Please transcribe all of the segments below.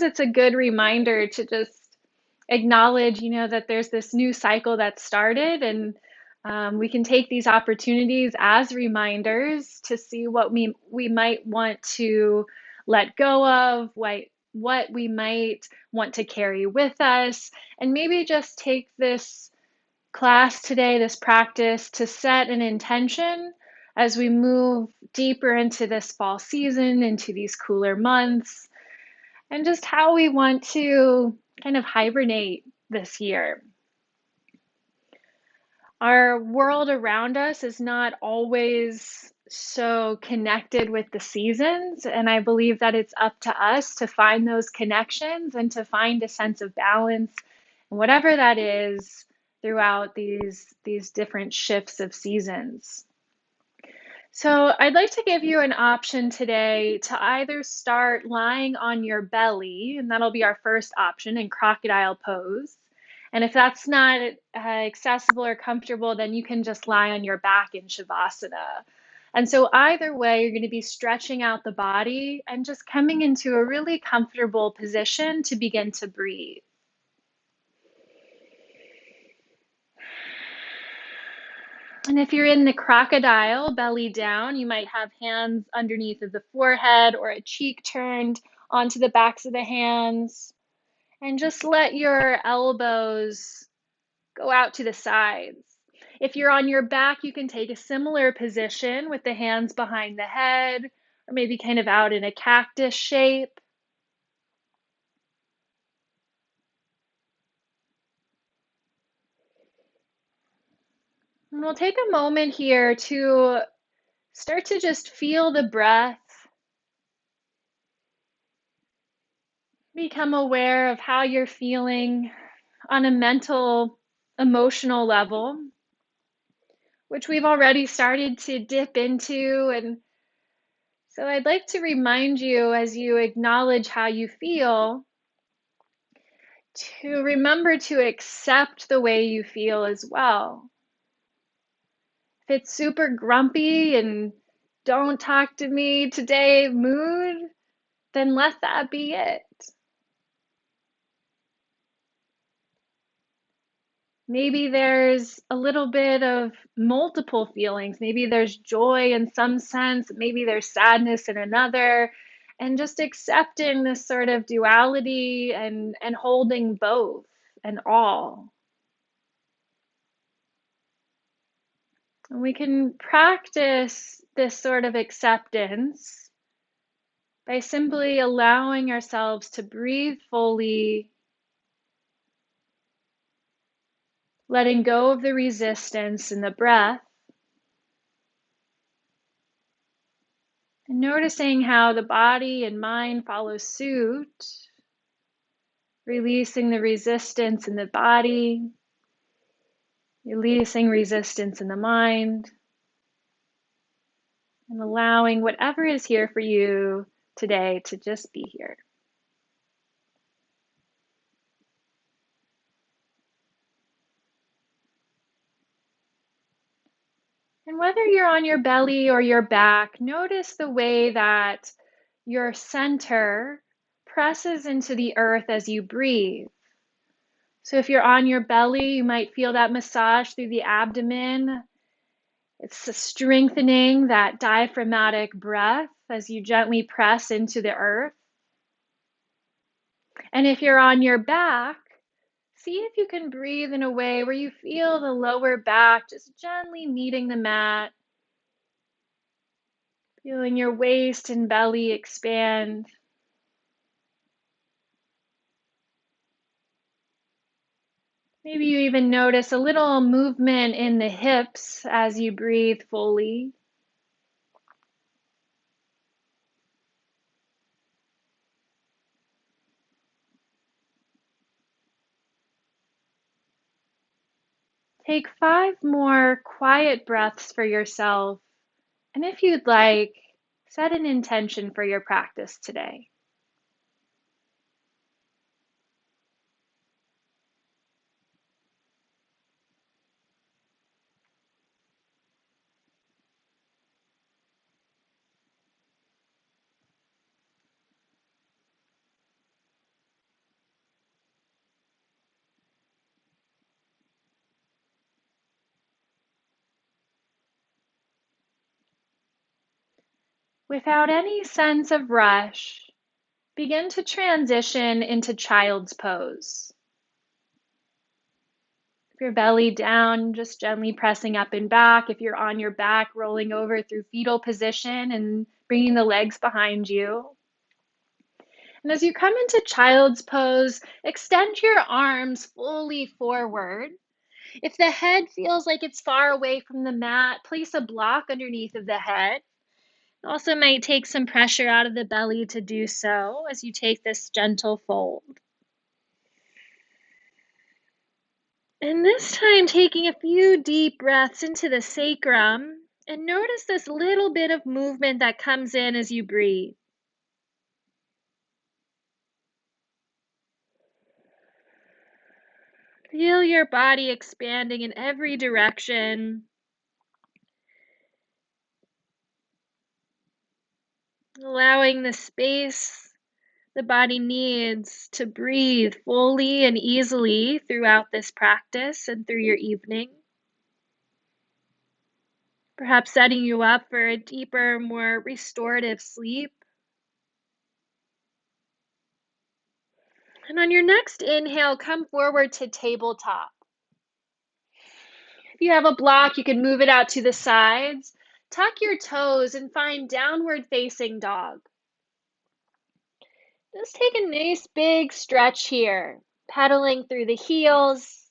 it's a good reminder to just acknowledge, that there's this new cycle that started, and we can take these opportunities as reminders to see what we might want to let go of, what we might want to carry with us, and maybe just take this class today, this practice, to set an intention as we move deeper into this fall season, into these cooler months, and just how we want to kind of hibernate this year. Our world around us is not always so connected with the seasons, and I believe that it's up to us to find those connections and to find a sense of balance, and whatever that is throughout these different shifts of seasons. So I'd like to give you an option today to either start lying on your belly, and that'll be our first option in crocodile pose. And if that's not accessible or comfortable, then you can just lie on your back in Shavasana. And so either way, you're going to be stretching out the body and just coming into a really comfortable position to begin to breathe. And if you're in the crocodile, belly down, you might have hands underneath of the forehead or a cheek turned onto the backs of the hands. And just let your elbows go out to the sides. If you're on your back, you can take a similar position with the hands behind the head, or maybe kind of out in a cactus shape. And we'll take a moment here to start to just feel the breath. Become aware of how you're feeling on a mental, emotional level, which we've already started to dip into. And so I'd like to remind you, as you acknowledge how you feel, to remember to accept the way you feel as well. If it's super grumpy and don't talk to me today mood, then let that be it. Maybe there's a little bit of multiple feelings. Maybe there's joy in some sense, maybe there's sadness in another, and just accepting this sort of duality and holding both and all. And we can practice this sort of acceptance by simply allowing ourselves to breathe fully, letting go of the resistance in the breath, and noticing how the body and mind follow suit, releasing the resistance in the body, releasing resistance in the mind, and allowing whatever is here for you today to just be here. And whether you're on your belly or your back, notice the way that your center presses into the earth as you breathe. So if you're on your belly, you might feel that massage through the abdomen. It's strengthening that diaphragmatic breath as you gently press into the earth. And if you're on your back, see if you can breathe in a way where you feel the lower back just gently meeting the mat, feeling your waist and belly expand. Maybe you even notice a little movement in the hips as you breathe fully. Take 5 more quiet breaths for yourself, and if you'd like, set an intention for your practice today. Without any sense of rush, begin to transition into child's pose. If your belly down, just gently pressing up and back. If you're on your back, rolling over through fetal position and bringing the legs behind you. And as you come into child's pose, extend your arms fully forward. If the head feels like it's far away from the mat, place a block underneath of the head. It also might take some pressure out of the belly to do so as you take this gentle fold. And this time, taking a few deep breaths into the sacrum, and notice this little bit of movement that comes in as you breathe. Feel your body expanding in every direction, allowing the space the body needs to breathe fully and easily throughout this practice and through your evening. Perhaps setting you up for a deeper, more restorative sleep. And on your next inhale, come forward to tabletop. If you have a block, you can move it out to the sides. Tuck your toes and find downward facing dog. Just take a nice big stretch here, pedaling through the heels,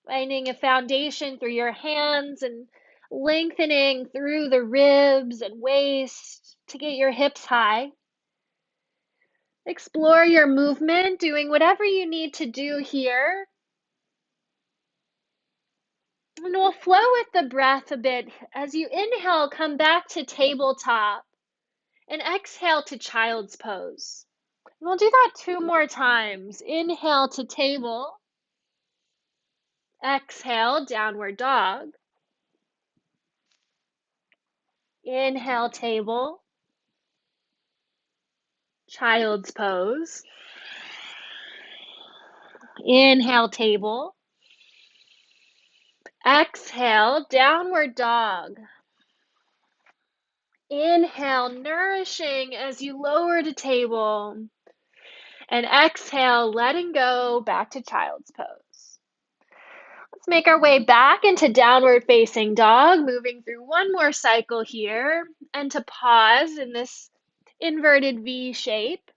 finding a foundation through your hands and lengthening through the ribs and waist to get your hips high. Explore your movement, doing whatever you need to do here. And we'll flow with the breath a bit. As you inhale, come back to tabletop and exhale to child's pose. And we'll do that 2 more times. Inhale to table, exhale, downward dog. Inhale, table, child's pose. Inhale, table. Exhale, downward dog. Inhale, nourishing as you lower to table. And exhale, letting go back to child's pose. Let's make our way back into downward facing dog, moving through one more cycle here. And to pause in this inverted V shape.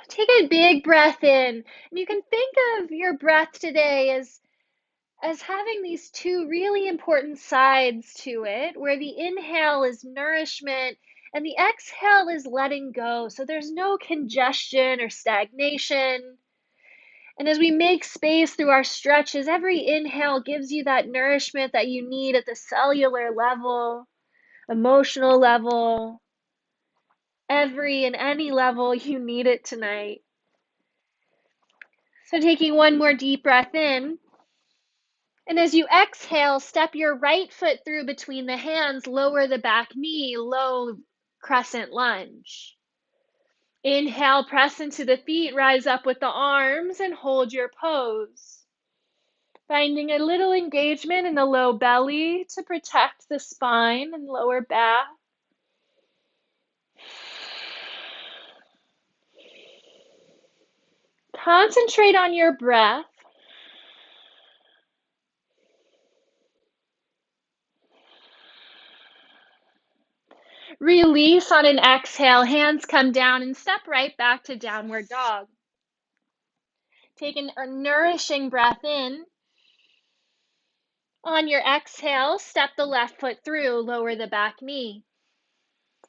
Take a big breath in. And you can think of your breath today as having these two really important sides to it, where the inhale is nourishment and the exhale is letting go. So there's no congestion or stagnation. And as we make space through our stretches, every inhale gives you that nourishment that you need at the cellular level, emotional level, every and any level you need it tonight. So taking one more deep breath in. And as you exhale, step your right foot through between the hands, lower the back knee, low crescent lunge. Inhale, press into the feet, rise up with the arms, and hold your pose. Finding a little engagement in the low belly to protect the spine and lower back. Concentrate on your breath. Release on an exhale, hands come down and step right back to downward dog. Take a nourishing breath in. On your exhale, step the left foot through, lower the back knee.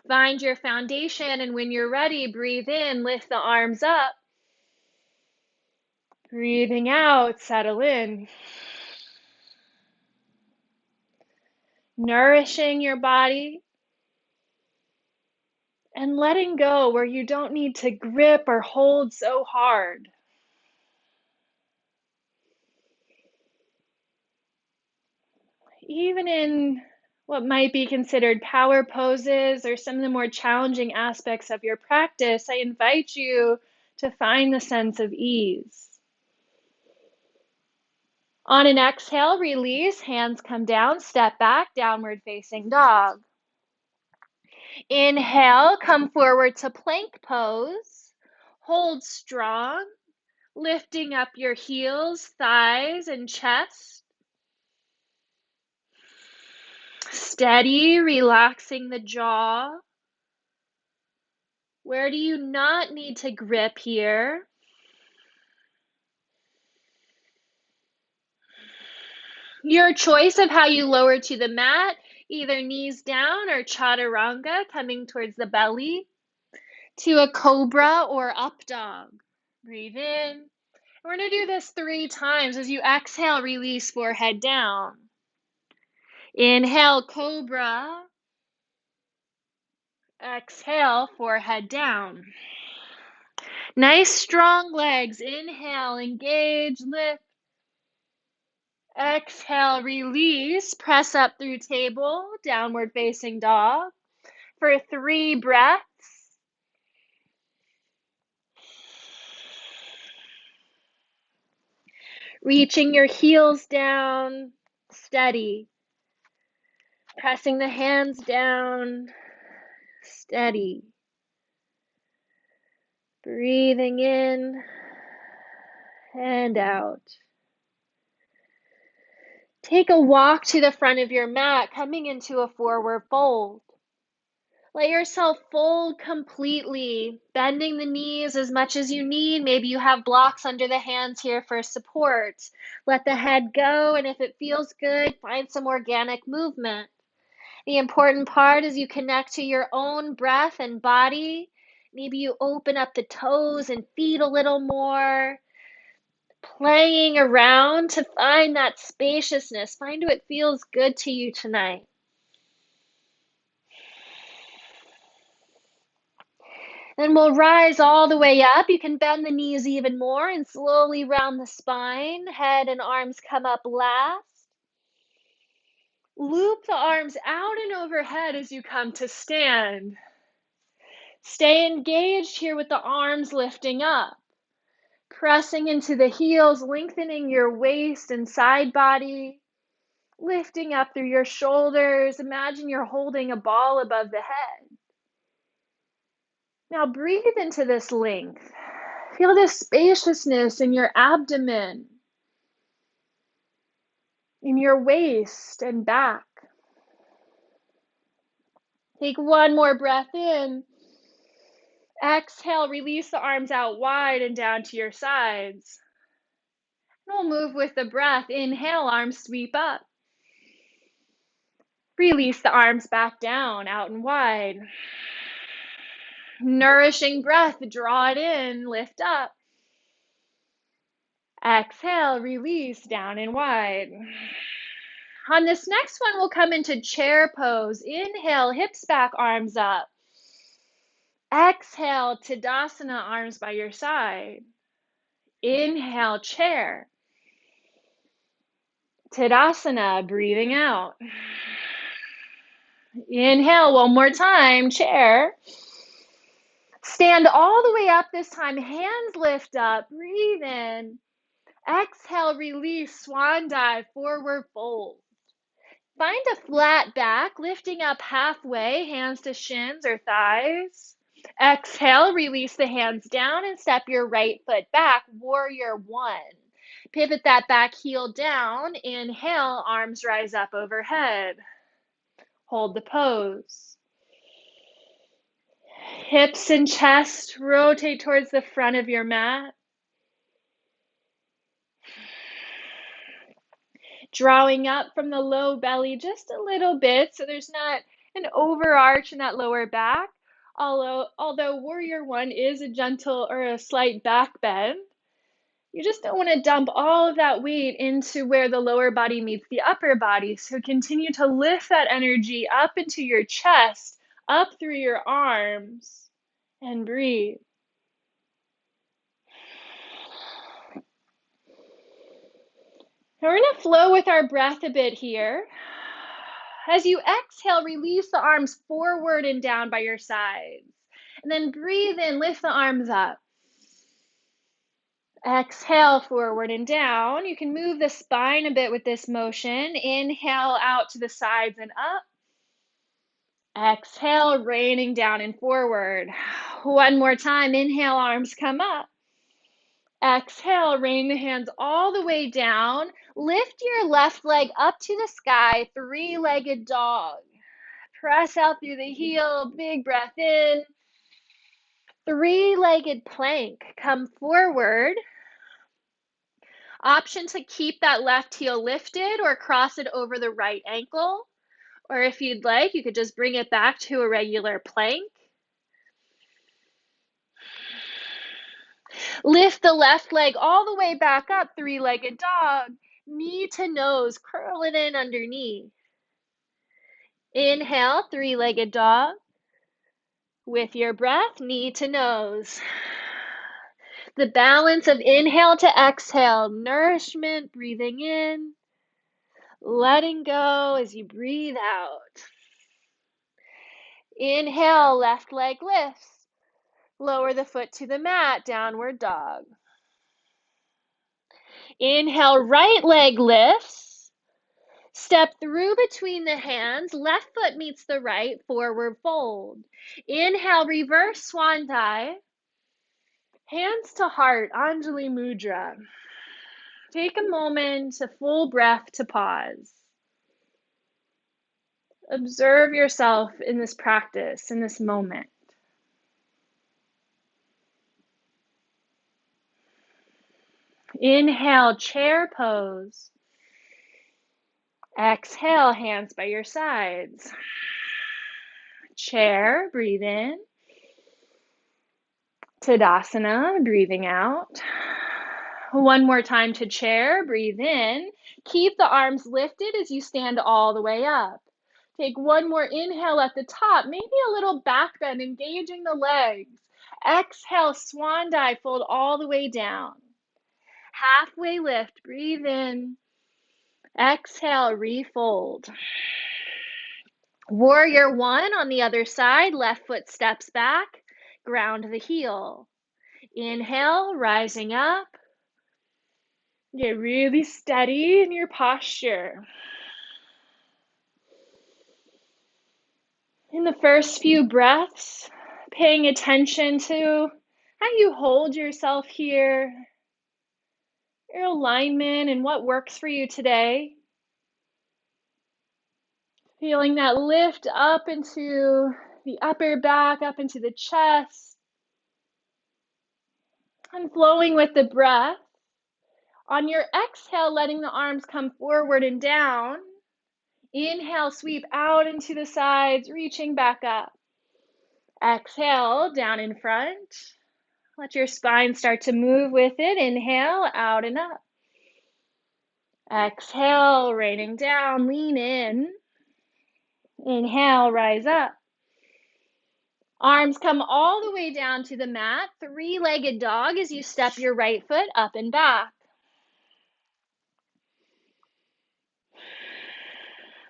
Find your foundation, and when you're ready, breathe in, lift the arms up. Breathing out, settle in. Nourishing your body and letting go where you don't need to grip or hold so hard. Even in what might be considered power poses or some of the more challenging aspects of your practice, I invite you to find the sense of ease. On an exhale, release, hands come down, step back, downward facing dog. Inhale, come forward to plank pose. Hold strong, lifting up your heels, thighs, and chest. Steady, relaxing the jaw. Where do you not need to grip here? Your choice of how you lower to the mat, either knees down or chaturanga, coming towards the belly, to a cobra or up dog. Breathe in. We're going to do this 3 times. As you exhale, release, forehead down. Inhale, cobra. Exhale, forehead down. Nice strong legs. Inhale, engage, lift. Exhale, release, press up through table, downward facing dog for 3 breaths. Reaching your heels down, steady. Pressing the hands down, steady. Breathing in and out. Take a walk to the front of your mat, coming into a forward fold. Let yourself fold completely, bending the knees as much as you need. Maybe you have blocks under the hands here for support. Let the head go, and if it feels good, find some organic movement. The important part is you connect to your own breath and body. Maybe you open up the toes and feet a little more, playing around to find that spaciousness. Find what feels good to you tonight. Then we'll rise all the way up. You can bend the knees even more and slowly round the spine. Head and arms come up last. Loop the arms out and overhead as you come to stand. Stay engaged here with the arms lifting up. Pressing into the heels, lengthening your waist and side body. Lifting up through your shoulders. Imagine you're holding a ball above the head. Now breathe into this length. Feel this spaciousness in your abdomen, in your waist and back. Take one more breath in. Exhale, release the arms out wide and down to your sides. And we'll move with the breath. Inhale, arms sweep up. Release the arms back down, out and wide. Nourishing breath, draw it in, lift up. Exhale, release, down and wide. On this next one, we'll come into chair pose. Inhale, hips back, arms up. Exhale, Tadasana, arms by your side. Inhale, chair. Tadasana, breathing out. Inhale, one more time, chair. Stand all the way up this time, hands lift up, breathe in. Exhale, release, swan dive, forward fold. Find a flat back, lifting up halfway, hands to shins or thighs. Exhale, release the hands down and step your right foot back, warrior 1. Pivot that back heel down. Inhale, arms rise up overhead. Hold the pose. Hips and chest rotate towards the front of your mat. Drawing up from the low belly just a little bit so there's not an overarch in that lower back. Although warrior 1 is a gentle or a slight back bend, you just don't want to dump all of that weight into where the lower body meets the upper body. So continue to lift that energy up into your chest, up through your arms, and breathe. Now we're going to flow with our breath a bit here. As you exhale, release the arms forward and down by your sides. And then breathe in, lift the arms up. Exhale, forward and down. You can move the spine a bit with this motion. Inhale out to the sides and up. Exhale, raining down and forward. One more time. Inhale, arms come up. Exhale, raining the hands all the way down. Lift your left leg up to the sky, three-legged dog. Press out through the heel, big breath in. Three-legged plank. Come forward. Option to keep that left heel lifted or cross it over the right ankle. Or if you'd like, you could just bring it back to a regular plank. Lift the left leg all the way back up, three-legged dog. Knee to nose, curl it in underneath. Inhale, three-legged dog. With your breath, knee to nose. The balance of inhale to exhale, nourishment, breathing in, letting go as you breathe out. Inhale, left leg lifts. Lower the foot to the mat, downward dog. Inhale, right leg lifts. Step through between the hands, left foot meets the right, forward fold. Inhale, reverse swan dive. Hands to heart, Anjali Mudra. Take a moment, a full breath to pause. Observe yourself in this practice, in this moment. Inhale, chair pose. Exhale, hands by your sides. Chair, breathe in. Tadasana, breathing out. One more time to chair, breathe in. Keep the arms lifted as you stand all the way up. Take one more inhale at the top, maybe a little back bend, engaging the legs. Exhale, swan dive, fold all the way down. Halfway lift, breathe in. Exhale, refold. Warrior one on the other side, left foot steps back, ground the heel. Inhale, rising up. Get really steady in your posture. In the first few breaths, paying attention to how you hold yourself here, your alignment and what works for you today. Feeling that lift up into the upper back, up into the chest, and flowing with the breath. On your exhale, letting the arms come forward and down. Inhale, sweep out into the sides, reaching back up. Exhale, down in front. Let your spine start to move with it. Inhale, out and up. Exhale, raining down, lean in. Inhale, rise up. Arms come all the way down to the mat. Three-legged dog as you step your right foot up and back.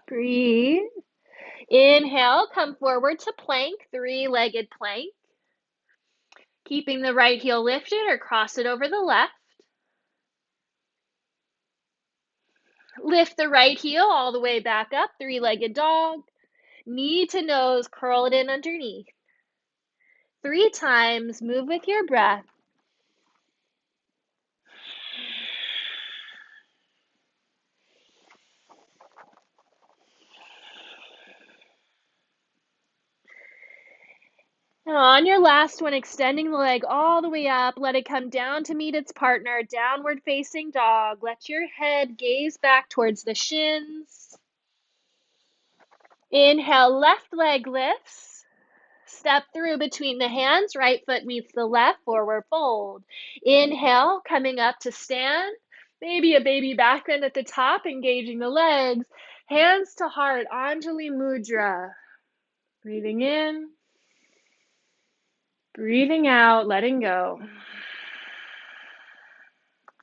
Breathe. Inhale, come forward to plank, three-legged plank. Keeping the right heel lifted or cross it over the left. Lift the right heel all the way back up, three-legged dog. Knee to nose, curl it in underneath. 3 times, move with your breath. Now on your last one, extending the leg all the way up, let it come down to meet its partner, downward facing dog. Let your head gaze back towards the shins. Inhale, left leg lifts. Step through between the hands, right foot meets the left, forward fold. Inhale, coming up to stand. Maybe a baby back bend at the top, engaging the legs. Hands to heart, Anjali Mudra. Breathing in. Breathing out, letting go.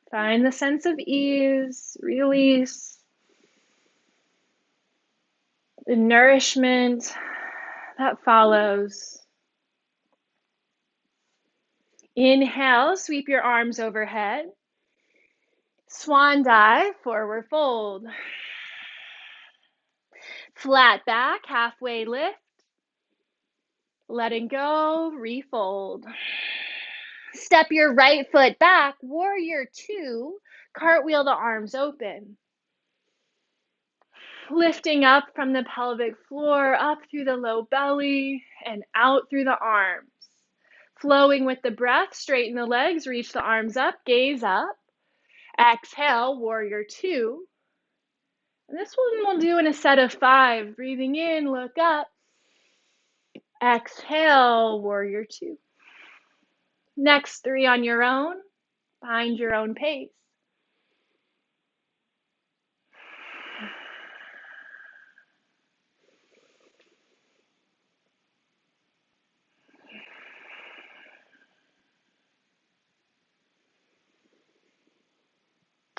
Find the sense of ease, release, the nourishment that follows. Inhale, sweep your arms overhead. Swan dive, forward fold. Flat back, halfway lift. Letting go, refold. Step your right foot back, warrior two. Cartwheel the arms open. Lifting up from the pelvic floor, up through the low belly, and out through the arms. Flowing with the breath, straighten the legs, reach the arms up, gaze up. Exhale, warrior two. And this one we'll do in a set of 5. Breathing in, look up. Exhale, warrior two. Next 3 on your own, find your own pace.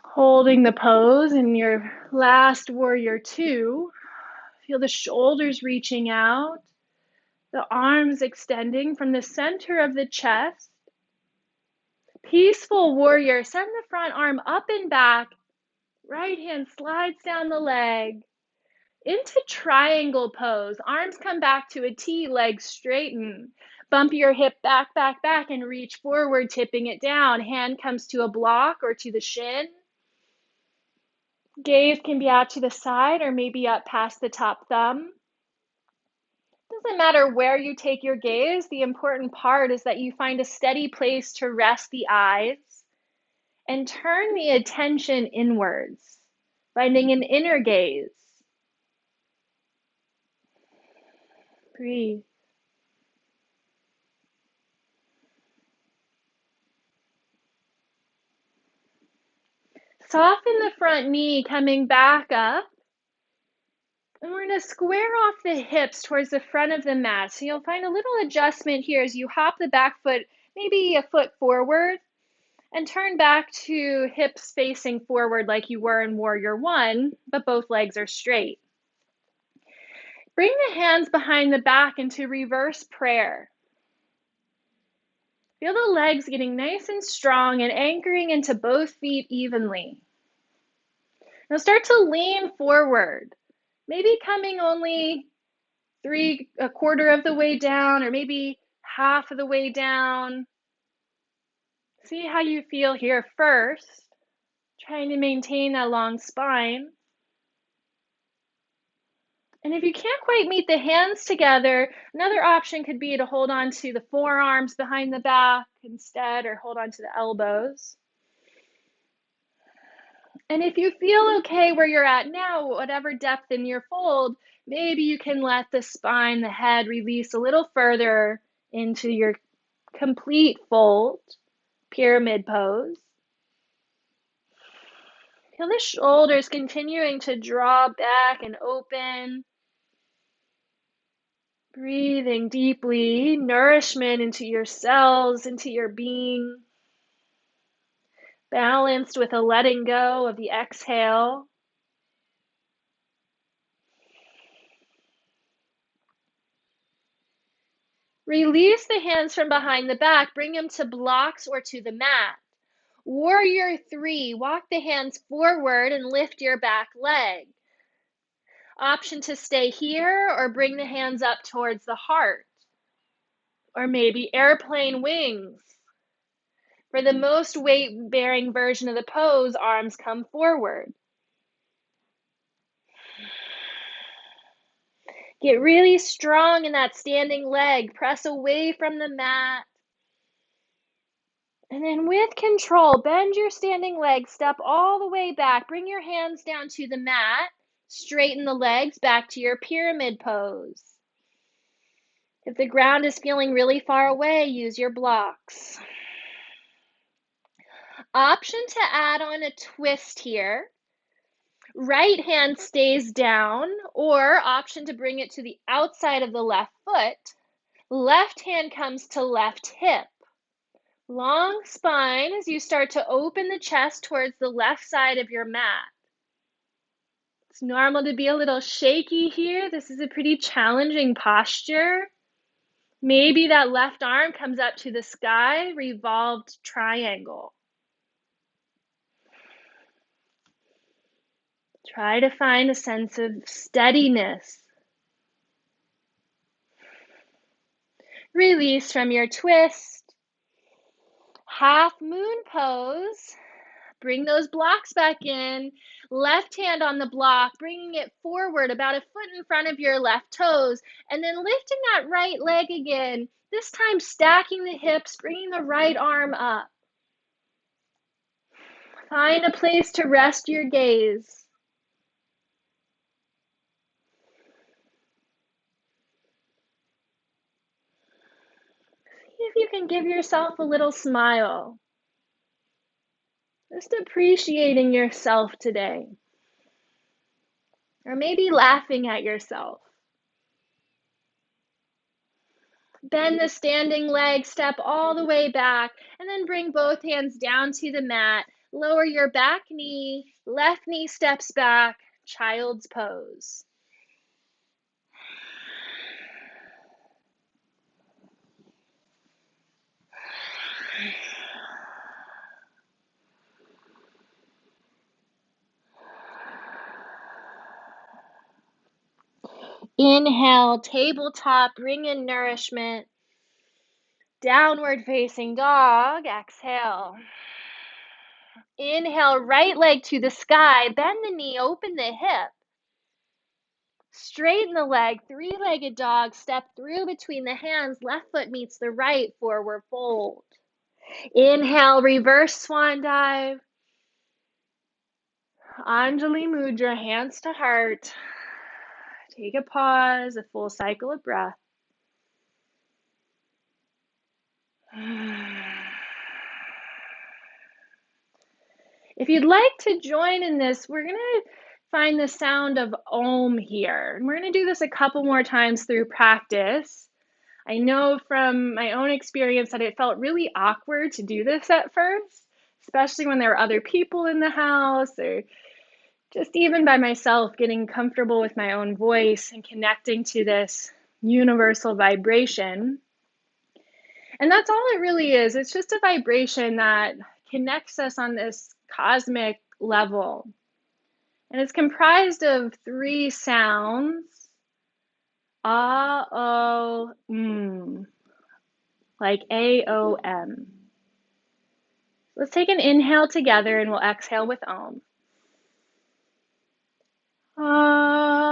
Holding the pose in your last warrior two. Feel the shoulders reaching out, the arms extending from the center of the chest. Peaceful warrior, send the front arm up and back. Right hand slides down the leg. Into triangle pose. Arms come back to a T, legs straighten. Bump your hip back, back, back, and reach forward, tipping it down. Hand comes to a block or to the shin. Gaze can be out to the side or maybe up past the top thumb. Doesn't matter where you take your gaze. The important part is that you find a steady place to rest the eyes and turn the attention inwards, finding an inner gaze. Breathe. Soften the front knee, coming back up. And we're going to square off the hips towards the front of the mat. So you'll find a little adjustment here as you hop the back foot maybe a foot forward and turn back to hips facing forward like you were in warrior one, but both legs are straight. Bring the hands behind the back into reverse prayer. Feel the legs getting nice and strong and anchoring into both feet evenly. Now start to lean forward, maybe coming only a quarter of the way down or maybe half of the way down. See how you feel here first, trying to maintain that long spine. And if you can't quite meet the hands together, another option could be to hold on to the forearms behind the back instead, or hold on to the elbows. And if you feel okay where you're at now, whatever depth in your fold, maybe you can let the spine, the head release a little further into your complete fold, pyramid pose. Feel the shoulders continuing to draw back and open. Breathing deeply, nourishment into your cells, into your being. Balanced with a letting go of the exhale. Release the hands from behind the back. Bring them to blocks or to the mat. Warrior three, walk the hands forward and lift your back leg. Option to stay here or bring the hands up towards the heart. Or maybe airplane wings. For the most weight-bearing version of the pose, arms come forward. Get really strong in that standing leg. Press away from the mat. And then with control, bend your standing leg, step all the way back. Bring your hands down to the mat. Straighten the legs back to your pyramid pose. If the ground is feeling really far away, use your blocks. Option to add on a twist here. Right hand stays down, or option to bring it to the outside of the left foot. Left hand comes to left hip. Long spine as you start to open the chest towards the left side of your mat. It's normal to be a little shaky here. This is a pretty challenging posture. Maybe that left arm comes up to the sky, revolved triangle. Try to find a sense of steadiness. Release from your twist. Half moon pose. Bring those blocks back in. Left hand on the block, bringing it forward about a foot in front of your left toes, and then lifting that right leg again. This time stacking the hips, bringing the right arm up. Find a place to rest your gaze. See if you can give yourself a little smile. Just appreciating yourself today. Or maybe laughing at yourself. Bend the standing leg, step all the way back, and then bring both hands down to the mat. Lower your back knee, left knee steps back, child's pose. Inhale, tabletop, bring in nourishment. Downward facing dog, exhale. Inhale, right leg to the sky, bend the knee, open the hip. Straighten the leg, three-legged dog, step through between the hands, left foot meets the right, forward fold. Inhale, reverse swan dive. Anjali Mudra, hands to heart. Take a pause, a full cycle of breath. If you'd like to join in this, we're going to find the sound of Om here. And we're going to do this a couple more times through practice. I know from my own experience that it felt really awkward to do this at first, especially when there were other people in the house or just even by myself, getting comfortable with my own voice and connecting to this universal vibration. And that's all it really is. It's just a vibration that connects us on this cosmic level. And it's comprised of three sounds. Ah, O, like A-O-M. Let's take an inhale together and we'll exhale with Om. Om.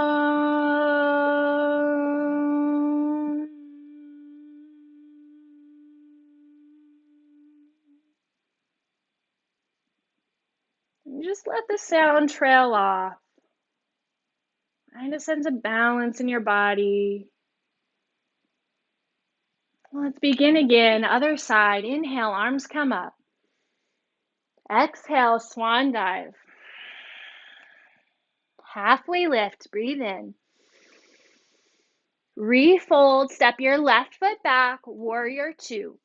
And just let the sound trail off. Find a sense of balance in your body. Let's begin again. Other side. Inhale, arms come up. Exhale, swan dive. Halfway lift, breathe in. Refold, step your left foot back, warrior two.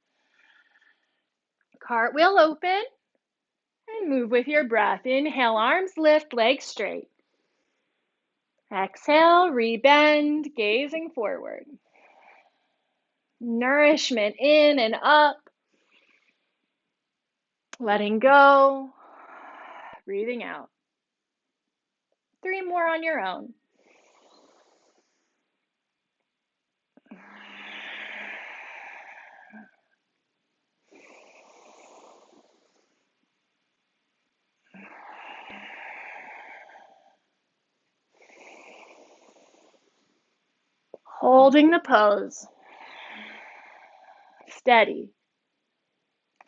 Cartwheel open and move with your breath. Inhale, arms lift, legs straight. Exhale, rebend, gazing forward. Nourishment in and up. Letting go, breathing out. 3 more on your own. Holding the pose. Steady.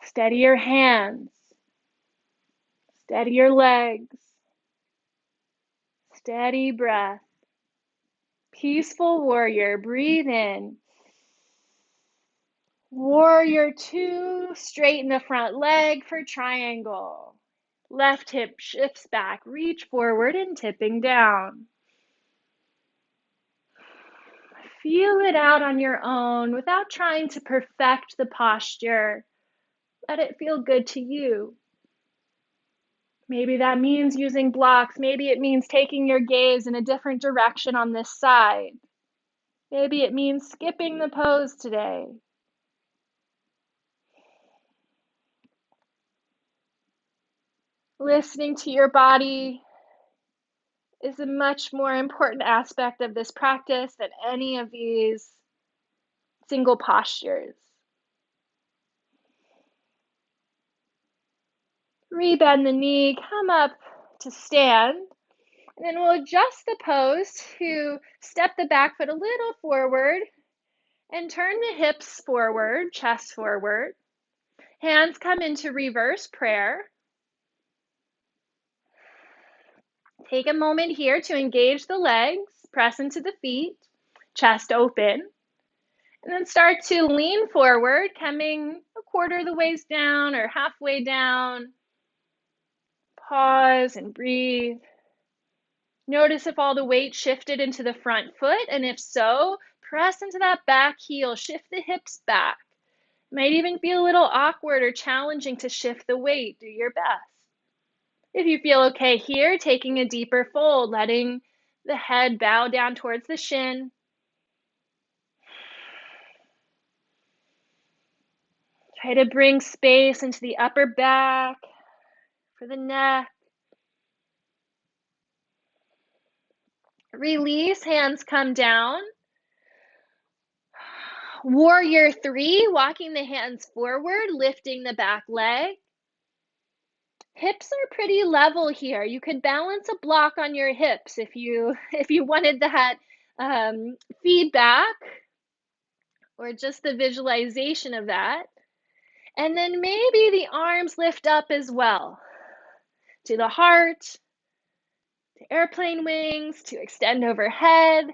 Steady your hands. Steady your legs. Steady breath. Peaceful warrior, breathe in. Warrior two, straighten the front leg for triangle. Left hip shifts back, reach forward and tipping down. Feel it out on your own without trying to perfect the posture. Let it feel good to you. Maybe that means using blocks. Maybe it means taking your gaze in a different direction on this side. Maybe it means skipping the pose today. Listening to your body is a much more important aspect of this practice than any of these single postures. Rebend the knee, come up to stand, and then we'll adjust the pose to step the back foot a little forward and turn the hips forward, chest forward. Hands come into reverse prayer. Take a moment here to engage the legs, press into the feet, chest open, and then start to lean forward, coming a quarter of the ways down or halfway down. Pause and breathe. Notice if all the weight shifted into the front foot, and if so, press into that back heel, shift the hips back. Might even feel a little awkward or challenging to shift the weight. Do your best. If you feel okay here, taking a deeper fold, letting the head bow down towards the shin. Try to bring space into the upper back, for the neck. Release, hands come down. Warrior 3, walking the hands forward, lifting the back leg. Hips are pretty level here. You could balance a block on your hips if you wanted that feedback or just the visualization of that. And then maybe the arms lift up as well to the heart, to airplane wings, to extend overhead.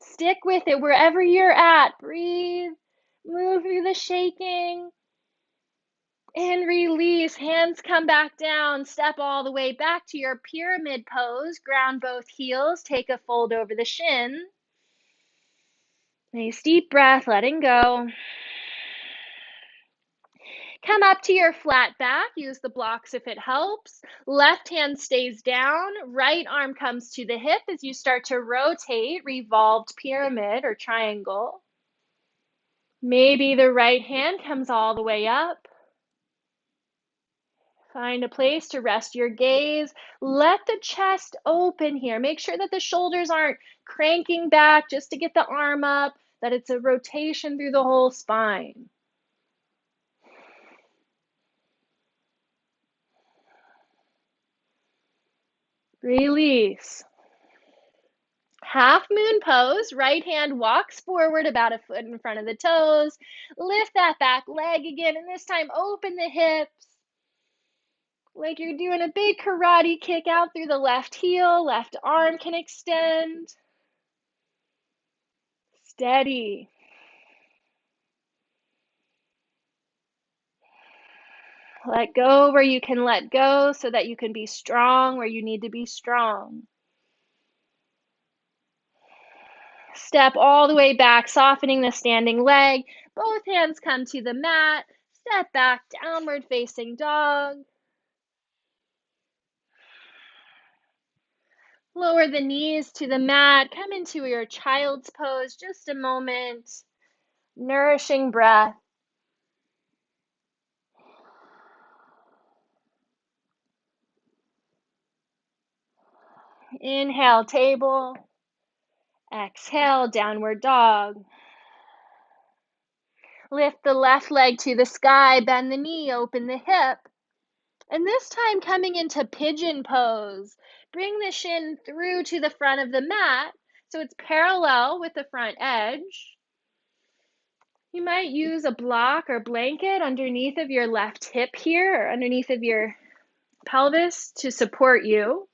Stick with it wherever you're at. Breathe, move through the shaking. And release, hands come back down, step all the way back to your pyramid pose, ground both heels, take a fold over the shin. Nice deep breath, letting go. Come up to your flat back, use the blocks if it helps. Left hand stays down, right arm comes to the hip as you start to rotate, revolved pyramid or triangle. Maybe the right hand comes all the way up. Find a place to rest your gaze. Let the chest open here. Make sure that the shoulders aren't cranking back just to get the arm up, that it's a rotation through the whole spine. Release. Half moon pose. Right hand walks forward about a foot in front of the toes. Lift that back leg again, and this time open the hips. Like you're doing a big karate kick out through the left heel. Left arm can extend. Steady. Let go where you can let go so that you can be strong where you need to be strong. Step all the way back, softening the standing leg. Both hands come to the mat. Step back, downward facing dog. Lower the knees to the mat. Come into your child's pose. Just a moment. Nourishing breath. Inhale, table. Exhale, downward dog. Lift the left leg to the sky, bend the knee, open the hip. And this time coming into pigeon pose. Bring the shin through to the front of the mat so it's parallel with the front edge. You might use a block or blanket underneath of your left hip here or underneath of your pelvis to support you.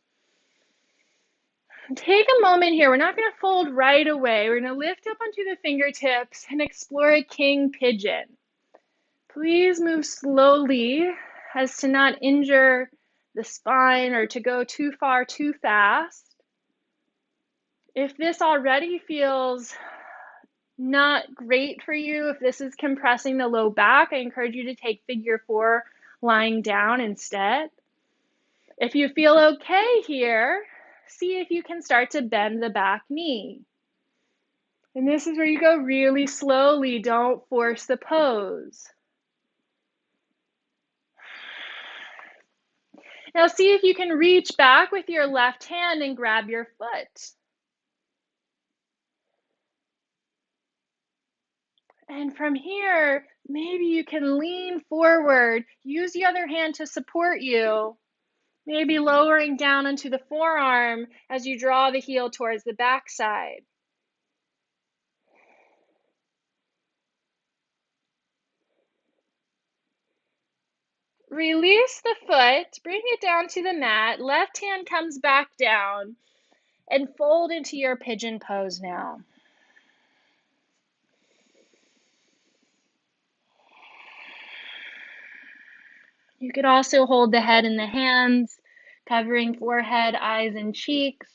Take a moment here. We're not going to fold right away. We're going to lift up onto the fingertips and explore a king pigeon. Please move slowly as to not injure the spine or to go too far too fast. If this already feels not great for you, if this is compressing the low back, I encourage you to take figure 4 lying down instead. If you feel okay here, see if you can start to bend the back knee. And this is where you go really slowly. Don't force the pose. Now see if you can reach back with your left hand and grab your foot. And from here, maybe you can lean forward, use the other hand to support you, maybe lowering down onto the forearm as you draw the heel towards the backside. Release the foot, bring it down to the mat, left hand comes back down, and fold into your pigeon pose now. You could also hold the head in the hands, covering forehead, eyes, and cheeks.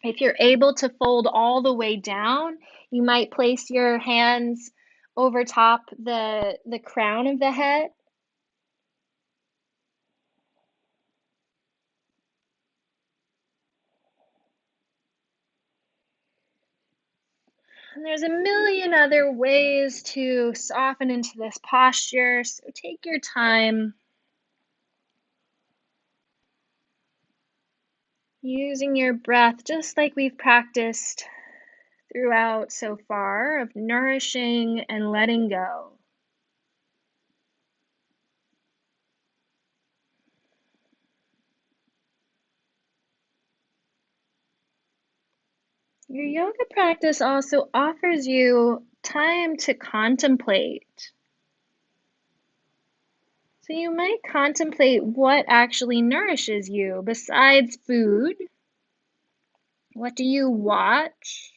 If you're able to fold all the way down, you might place your hands over top the crown of the head. And there's a million other ways to soften into this posture, so take your time. Using your breath just like we've practiced throughout so far of nourishing and letting go. Your yoga practice also offers you time to contemplate. So you might contemplate what actually nourishes you besides food. What do you watch?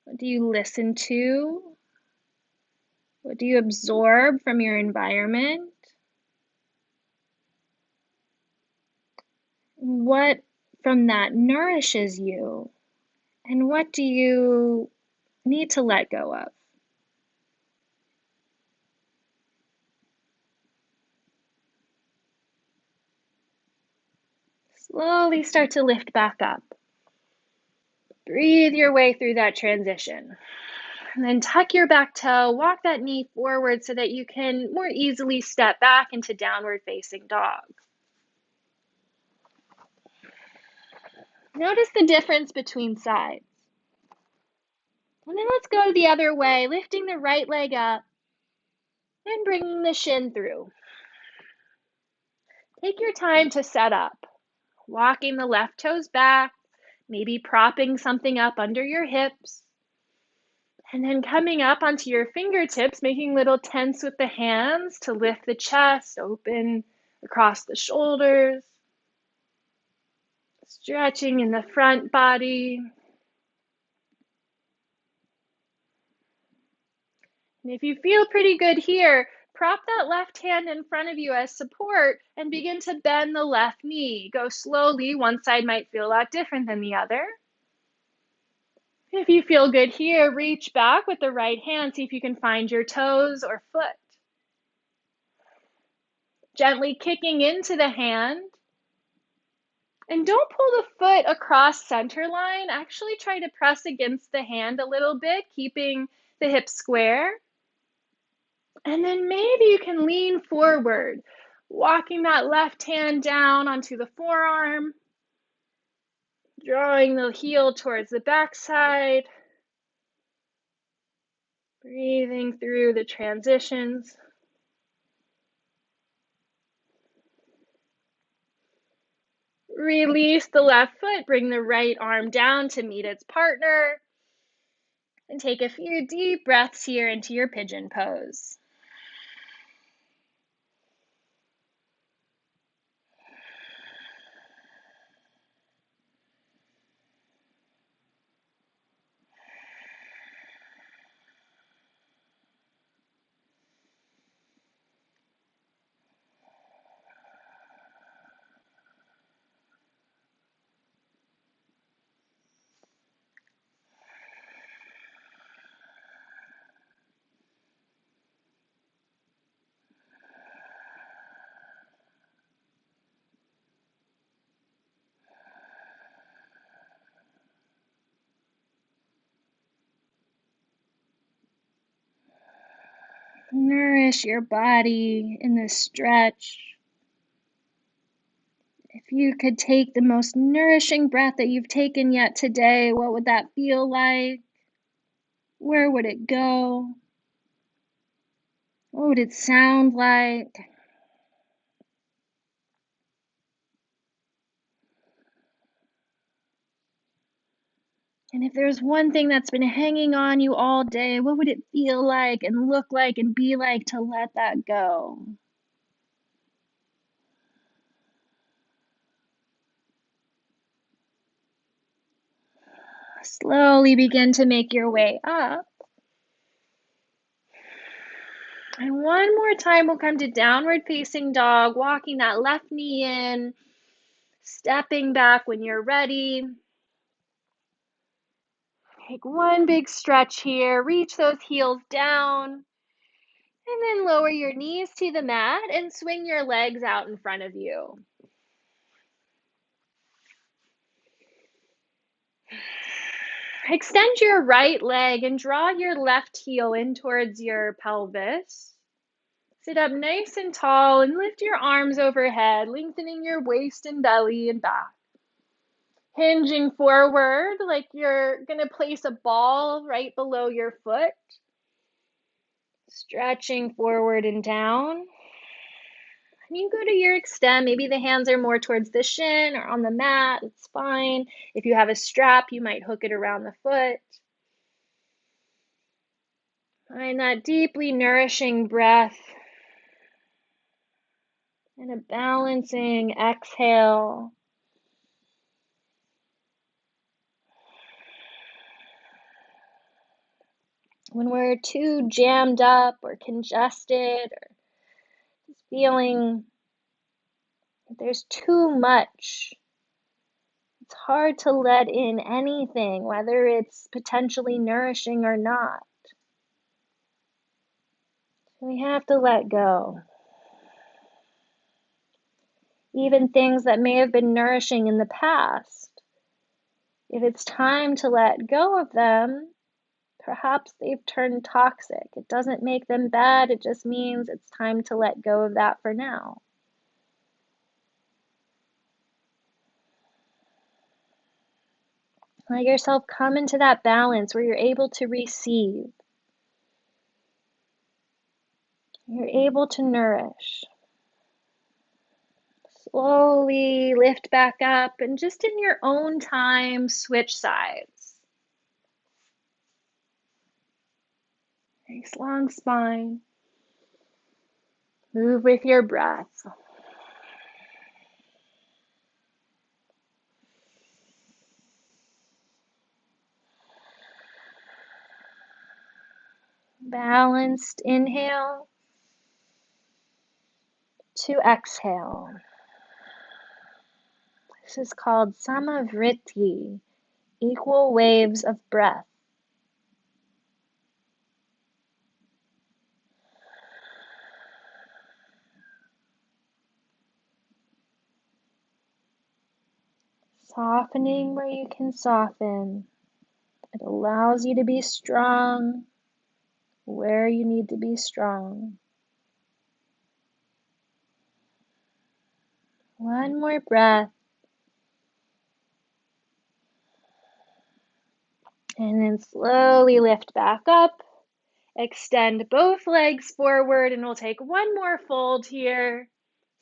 What do you listen to? What do you absorb from your environment? What from that nourishes you? And what do you need to let go of? Slowly start to lift back up. Breathe your way through that transition. And then tuck your back toe, walk that knee forward so that you can more easily step back into downward facing dog. Notice the difference between sides. And then let's go the other way, lifting the right leg up and bringing the shin through. Take your time to set up, walking the left toes back, maybe propping something up under your hips, and then coming up onto your fingertips, making little tents with the hands to lift the chest, open across the shoulders, stretching in the front body. And if you feel pretty good here, prop that left hand in front of you as support and begin to bend the left knee. Go slowly. One side might feel a lot different than the other. If you feel good here, reach back with the right hand. See if you can find your toes or foot. Gently kicking into the hand. And don't pull the foot across center line. Actually try to press against the hand a little bit, keeping the hips square. And then maybe you can lean forward, walking that left hand down onto the forearm, drawing the heel towards the backside, breathing through the transitions. Release the left foot, bring the right arm down to meet its partner, and take a few deep breaths here into your pigeon pose. Nourish your body in this stretch. If you could take the most nourishing breath that you've taken yet today, what would that feel like? Where would it go? What would it sound like? And if there's one thing that's been hanging on you all day, what would it feel like and look like and be like to let that go? Slowly begin to make your way up. And one more time, we'll come to downward facing dog, walking that left knee in, stepping back when you're ready. Take one big stretch here, reach those heels down, and then lower your knees to the mat and swing your legs out in front of you. Extend your right leg and draw your left heel in towards your pelvis. Sit up nice and tall and lift your arms overhead, lengthening your waist and belly and back. Hinging forward like you're going to place a ball right below your foot. Stretching forward and down. And you go to your extend. Maybe the hands are more towards the shin or on the mat. It's fine. If you have a strap, you might hook it around the foot. Find that deeply nourishing breath and a balancing exhale. When we're too jammed up or congested or just feeling that there's too much, it's hard to let in anything, whether it's potentially nourishing or not. We have to let go. Even things that may have been nourishing in the past, if it's time to let go of them, perhaps they've turned toxic. It doesn't make them bad, it just means it's time to let go of that for now. Let yourself come into that balance where you're able to receive. You're able to nourish. Slowly lift back up and just in your own time, switch sides. Nice long spine. Move with your breath. Balanced inhale to exhale. This is called samavriti, equal waves of breath. Softening where you can soften. It allows you to be strong where you need to be strong. One more breath. And then slowly lift back up. Extend both legs forward and we'll take one more fold here.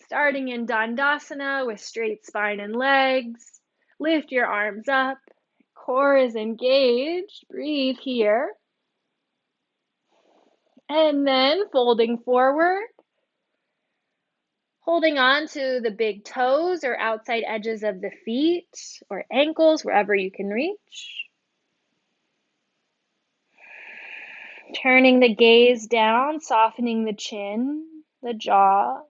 Starting in Dandasana with straight spine and legs. Lift your arms up. Core is engaged. Breathe here. And then folding forward. Holding on to the big toes or outside edges of the feet or ankles, wherever you can reach. Turning the gaze down, softening the chin, the jaw.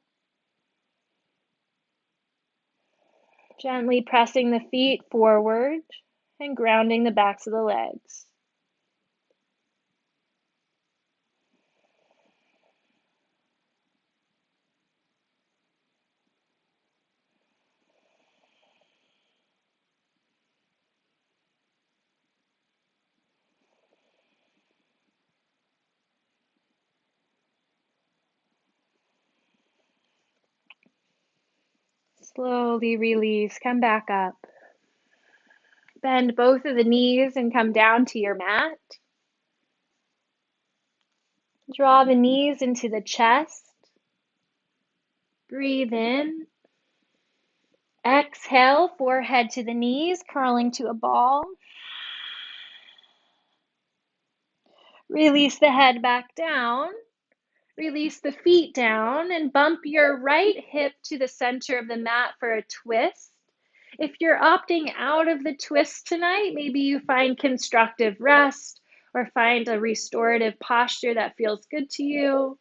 Gently pressing the feet forward and grounding the backs of the legs. Slowly release, come back up. Bend both of the knees and come down to your mat. Draw the knees into the chest. Breathe in. Exhale, forehead to the knees, curling to a ball. Release the head back down. Release the feet down and bump your right hip to the center of the mat for a twist. If you're opting out of the twist tonight, maybe you find constructive rest or find a restorative posture that feels good to you.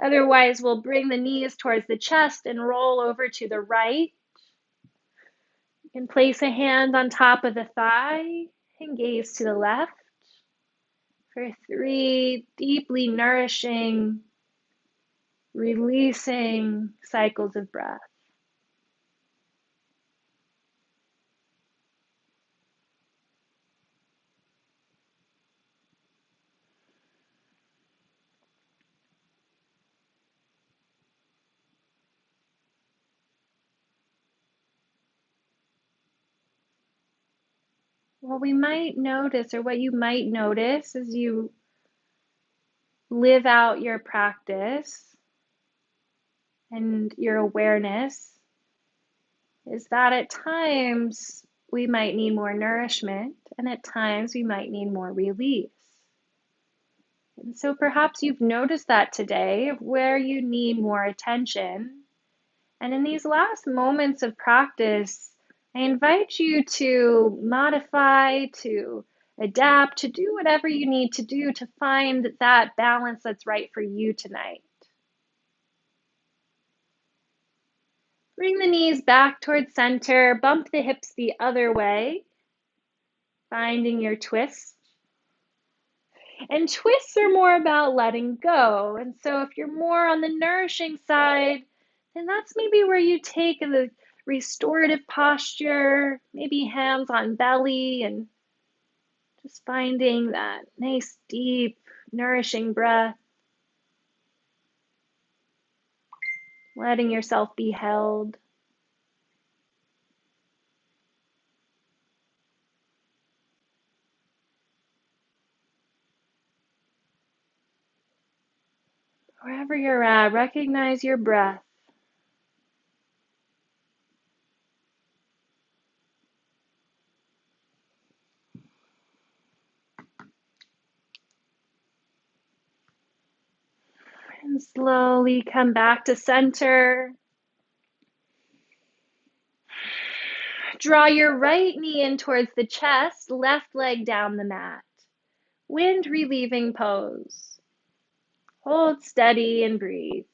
Otherwise, we'll bring the knees towards the chest and roll over to the right. You can place a hand on top of the thigh and gaze to the left for 3 deeply nourishing, releasing cycles of breath. What we might notice, or what you might notice as you live out your practice and your awareness, is that at times we might need more nourishment, and at times we might need more release. And so perhaps you've noticed that today of where you need more attention. And in these last moments of practice, I invite you to modify, to adapt, to do whatever you need to do to find that balance that's right for you tonight. Bring the knees back towards center, bump the hips the other way, finding your twist. And twists are more about letting go. And so if you're more on the nourishing side, then that's maybe where you take the restorative posture, maybe hands on belly, and just finding that nice, deep, nourishing breath. Letting yourself be held. Wherever you're at, recognize your breath. And slowly come back to center. Draw your right knee in towards the chest, left leg down the mat. Wind relieving pose. Hold steady and breathe.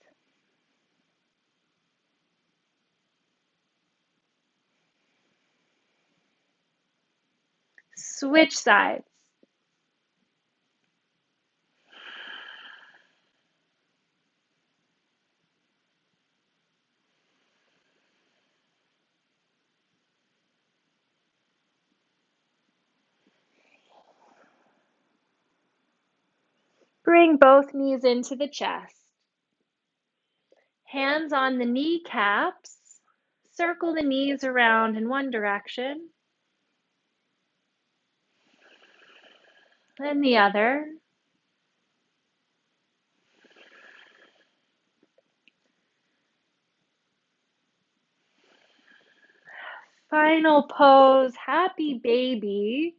Switch sides. Bring both knees into the chest. Hands on the kneecaps. Circle the knees around in one direction, then the other. Final pose, happy baby.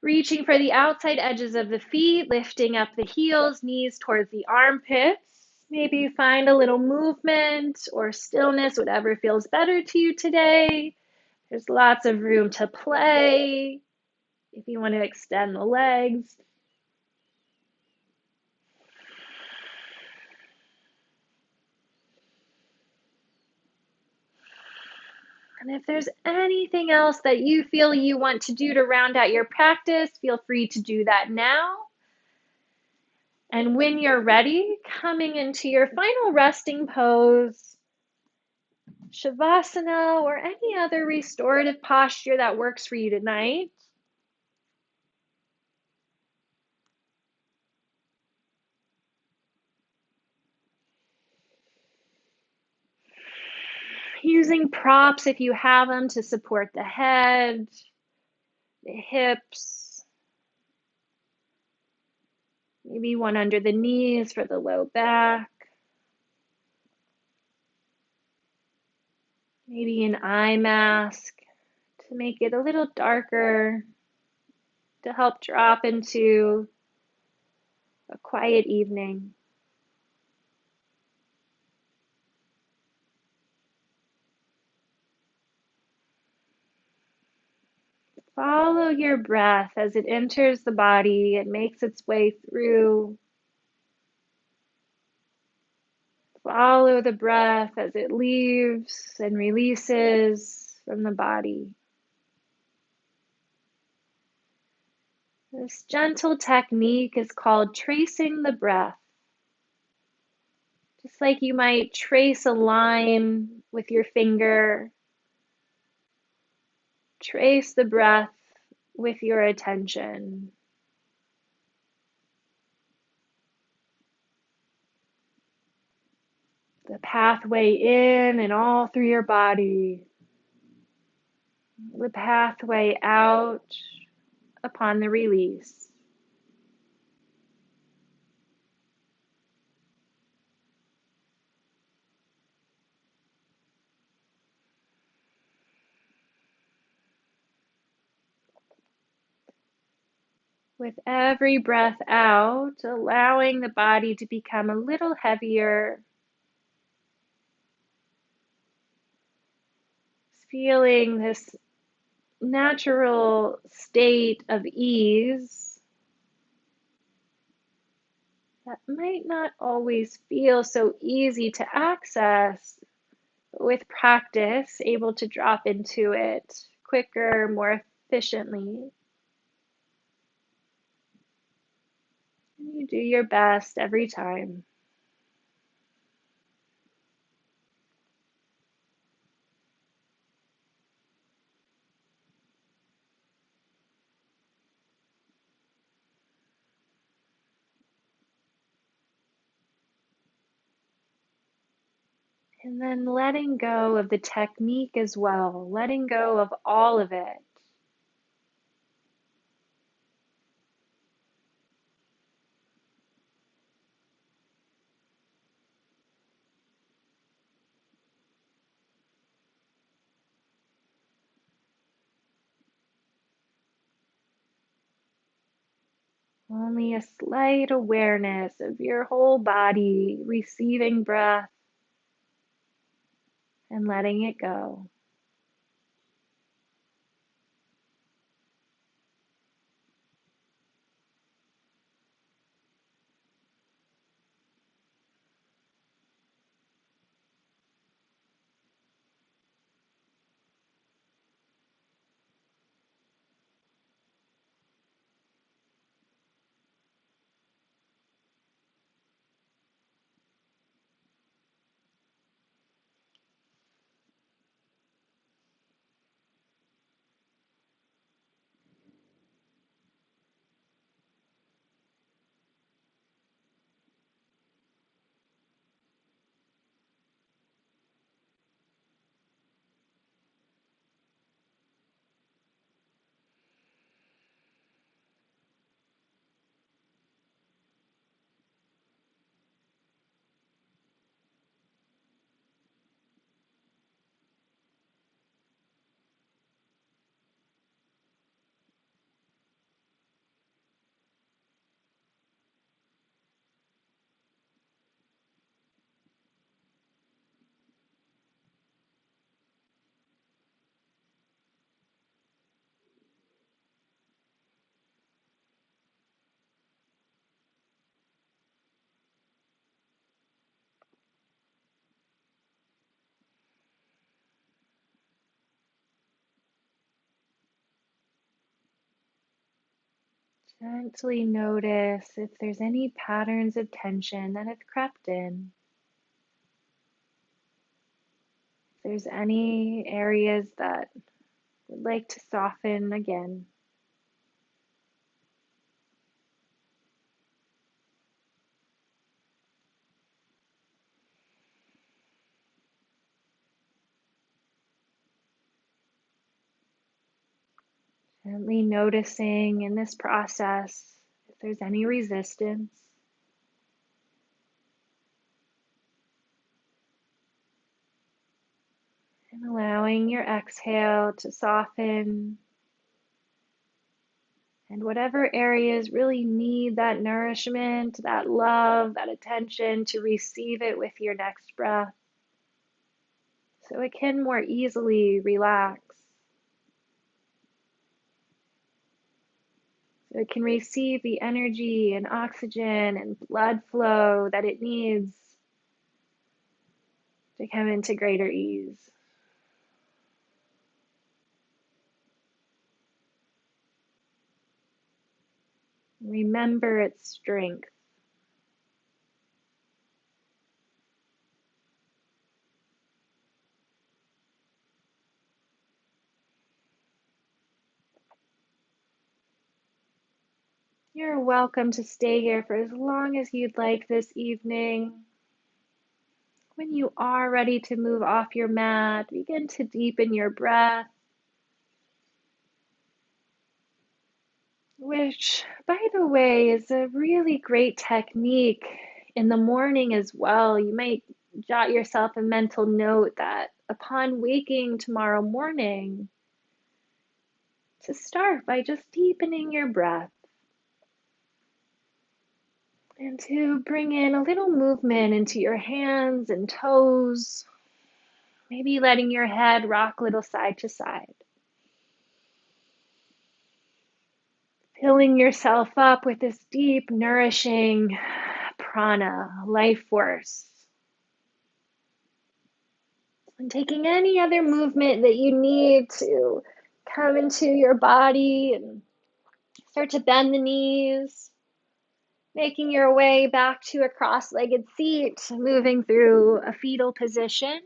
Reaching for the outside edges of the feet, lifting up the heels, knees towards the armpits. Maybe find a little movement or stillness, whatever feels better to you today. There's lots of room to play. If you want to extend the legs. And if there's anything else that you feel you want to do to round out your practice, feel free to do that now. And when you're ready, coming into your final resting pose, Shavasana, or any other restorative posture that works for you tonight. Using props if you have them to support the head, the hips, maybe one under the knees for the low back, maybe an eye mask to make it a little darker, to help drop into a quiet evening. Follow your breath as it enters the body and makes its way through. Follow the breath as it leaves and releases from the body. This gentle technique is called tracing the breath. Just like you might trace a line with your finger, trace the breath with your attention. The pathway in and all through your body. The pathway out upon the release. With every breath out, allowing the body to become a little heavier, feeling this natural state of ease that might not always feel so easy to access, but with practice, able to drop into it quicker, more efficiently. And you do your best every time. And then letting go of the technique as well, letting go of all of it. Only a slight awareness of your whole body receiving breath and letting it go. Gently notice if there's any patterns of tension that have crept in. If there's any areas that would like to soften again. Gently noticing in this process if there's any resistance, and allowing your exhale to soften, and whatever areas really need that nourishment, that love, that attention, to receive it with your next breath so it can more easily relax. So it can receive the energy and oxygen and blood flow that it needs to come into greater ease. Remember its strength. You're welcome to stay here for as long as you'd like this evening. When you are ready to move off your mat, begin to deepen your breath, which, by the way, is a really great technique in the morning as well. You might jot yourself a mental note that upon waking tomorrow morning, to start by just deepening your breath and to bring in a little movement into your hands and toes, maybe letting your head rock a little side to side. Filling yourself up with this deep, nourishing prana, life force. And taking any other movement that you need to come into your body and start to bend the knees, making your way back to a cross-legged seat, moving through a fetal position,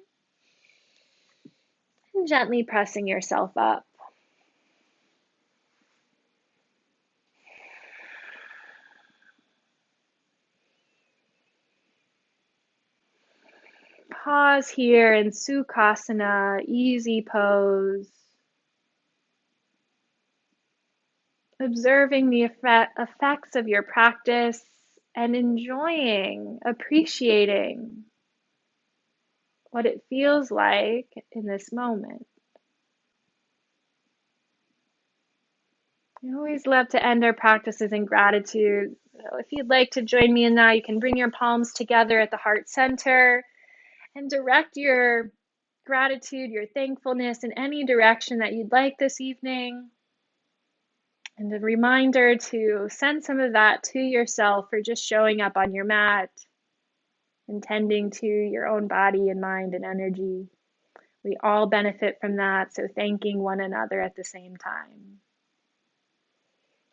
and gently pressing yourself up. Pause here in Sukhasana, easy pose, observing the effects of your practice and enjoying, appreciating what it feels like in this moment. I always love to end our practices in gratitude. So if you'd like to join me in that, you can bring your palms together at the heart center and direct your gratitude, your thankfulness in any direction that you'd like this evening. And a reminder to send some of that to yourself for just showing up on your mat and tending to your own body and mind and energy. We all benefit from that, so thanking one another at the same time.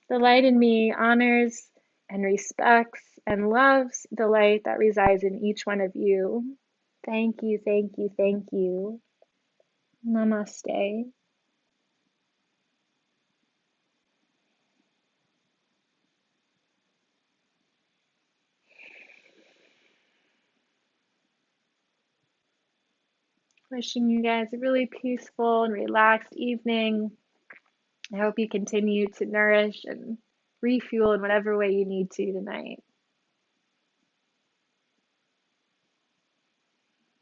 The light in me honors and respects and loves the light that resides in each one of you. Thank you, thank you, thank you. Namaste. Wishing you guys a really peaceful and relaxed evening. I hope you continue to nourish and refuel in whatever way you need to tonight.